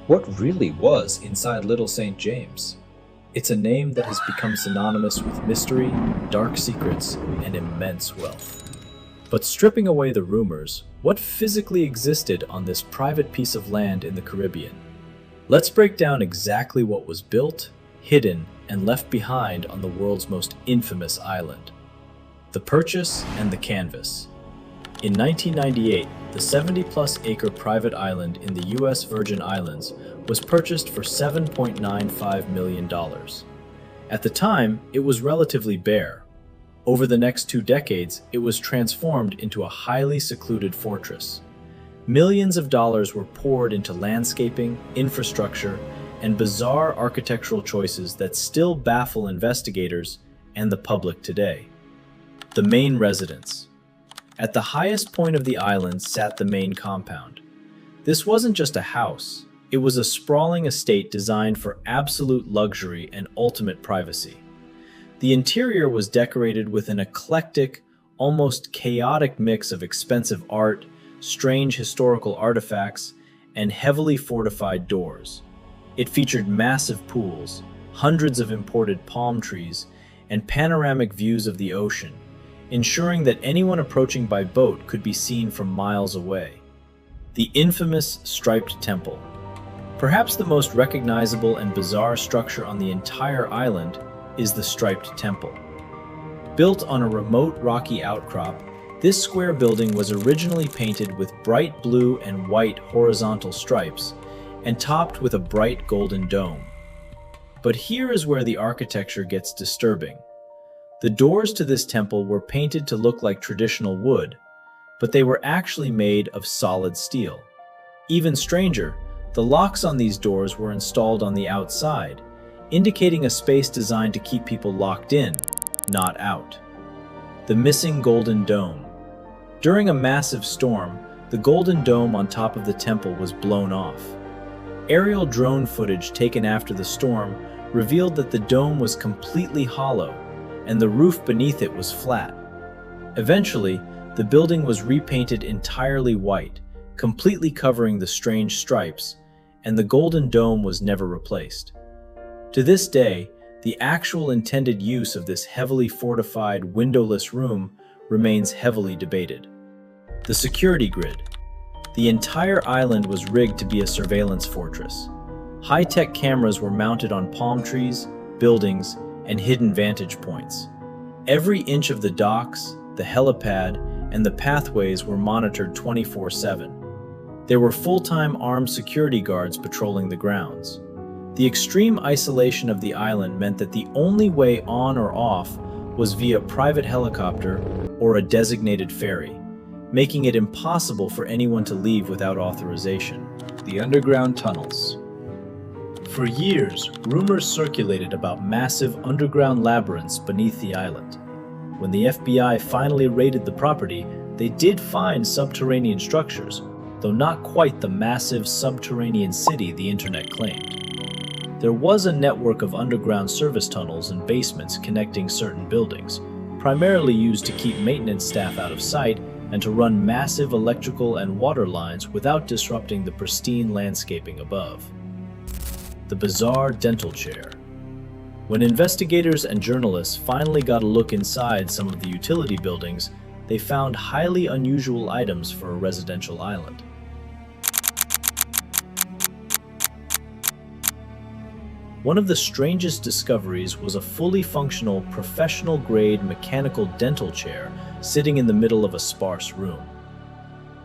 What really was inside Little St. James? It's a name that has become synonymous with mystery, dark secrets, and immense wealth. But stripping away the rumors, what physically existed on this private piece of land in the Caribbean? Let's break down exactly what was built, hidden, and left behind on the world's most infamous island. The purchase and the canvas. In 1998, the 70-plus acre private island in the U.S. Virgin Islands was purchased for $7.95 million. At the time, it was relatively bare. Over the next 2 decades, it was transformed into a highly secluded fortress. Millions of dollars were poured into landscaping, infrastructure, and bizarre architectural choices that still baffle investigators and the public today. The main residence. At the highest point of the island sat the main compound. This wasn't just a house, it was a sprawling estate designed for absolute luxury and ultimate privacy. The interior was decorated with an eclectic, almost chaotic mix of expensive art, strange historical artifacts, and heavily fortified doors. It featured massive pools, hundreds of imported palm trees, and panoramic views of the ocean, ensuring that anyone approaching by boat could be seen from miles away. The infamous Striped Temple. Perhaps the most recognizable and bizarre structure on the entire island is the Striped Temple. Built on a remote rocky outcrop, this square building was originally painted with bright blue and white horizontal stripes and topped with a bright golden dome. But here is where the architecture gets disturbing. The doors to this temple were painted to look like traditional wood, but they were actually made of solid steel. Even stranger, the locks on these doors were installed on the outside, indicating a space designed to keep people locked in, not out. The missing golden dome. During a massive storm, the golden dome on top of the temple was blown off. Aerial drone footage taken after the storm revealed that the dome was completely hollow, and the roof beneath it was flat. Eventually, the building was repainted entirely white, completely covering the strange stripes, and the golden dome was never replaced. To this day, the actual intended use of this heavily fortified, windowless room remains heavily debated. The security grid. The entire island was rigged to be a surveillance fortress. High-tech cameras were mounted on palm trees, buildings, and hidden vantage points. Every inch of the docks, the helipad, and the pathways were monitored 24/7. There were full-time armed security guards patrolling the grounds. The extreme isolation of the island meant that the only way on or off was via private helicopter or a designated ferry, making it impossible for anyone to leave without authorization. The underground tunnels. For years, rumors circulated about massive underground labyrinths beneath the island. When the FBI finally raided the property, they did find subterranean structures, though not quite the massive subterranean city the internet claimed. There was a network of underground service tunnels and basements connecting certain buildings, primarily used to keep maintenance staff out of sight and to run massive electrical and water lines without disrupting the pristine landscaping above. The bizarre dental chair. When investigators and journalists finally got a look inside some of the utility buildings, they found highly unusual items for a residential island. One of the strangest discoveries was a fully functional, professional-grade mechanical dental chair sitting in the middle of a sparse room.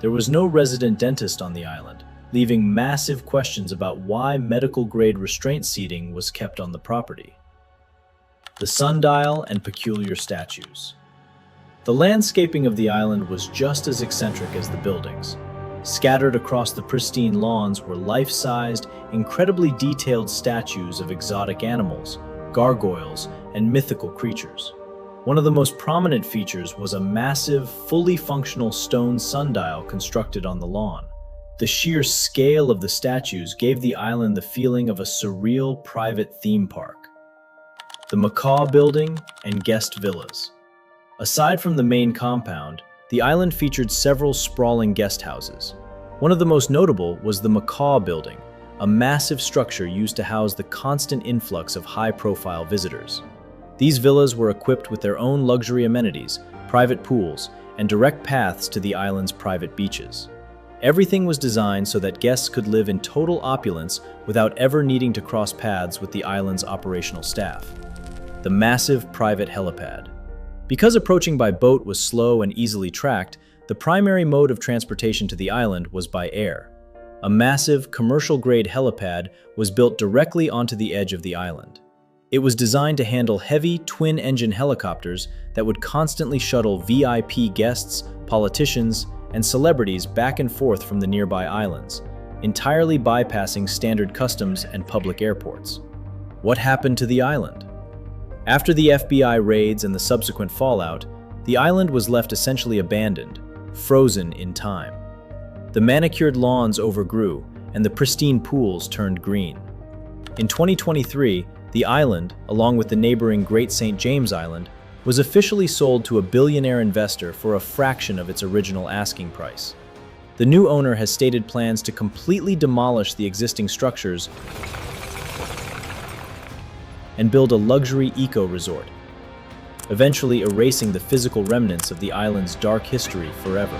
There was no resident dentist on the island, leaving massive questions about why medical-grade restraint seating was kept on the property. The sundial and peculiar statues. The landscaping of the island was just as eccentric as the buildings. Scattered across the pristine lawns were life-sized, incredibly detailed statues of exotic animals, gargoyles, and mythical creatures. One of the most prominent features was a massive, fully functional stone sundial constructed on the lawn. The sheer scale of the statues gave the island the feeling of a surreal private theme park. The Macaw Building and guest villas. Aside from the main compound, the island featured several sprawling guest houses. One of the most notable was the Macaw Building, a massive structure used to house the constant influx of high-profile visitors. These villas were equipped with their own luxury amenities, private pools, and direct paths to the island's private beaches. Everything was designed so that guests could live in total opulence without ever needing to cross paths with the island's operational staff. The massive private helipad. Because approaching by boat was slow and easily tracked, the primary mode of transportation to the island was by air. A massive, commercial-grade helipad was built directly onto the edge of the island. It was designed to handle heavy, twin-engine helicopters that would constantly shuttle VIP guests, politicians, and celebrities back and forth from the nearby islands, entirely bypassing standard customs and public airports. What happened to the island? After the FBI raids and the subsequent fallout, the island was left essentially abandoned, frozen in time. The manicured lawns overgrew, and the pristine pools turned green. In 2023, the island, along with the neighboring Great St. James Island, was officially sold to a billionaire investor for a fraction of its original asking price. The new owner has stated plans to completely demolish the existing structures and build a luxury eco-resort, eventually erasing the physical remnants of the island's dark history forever.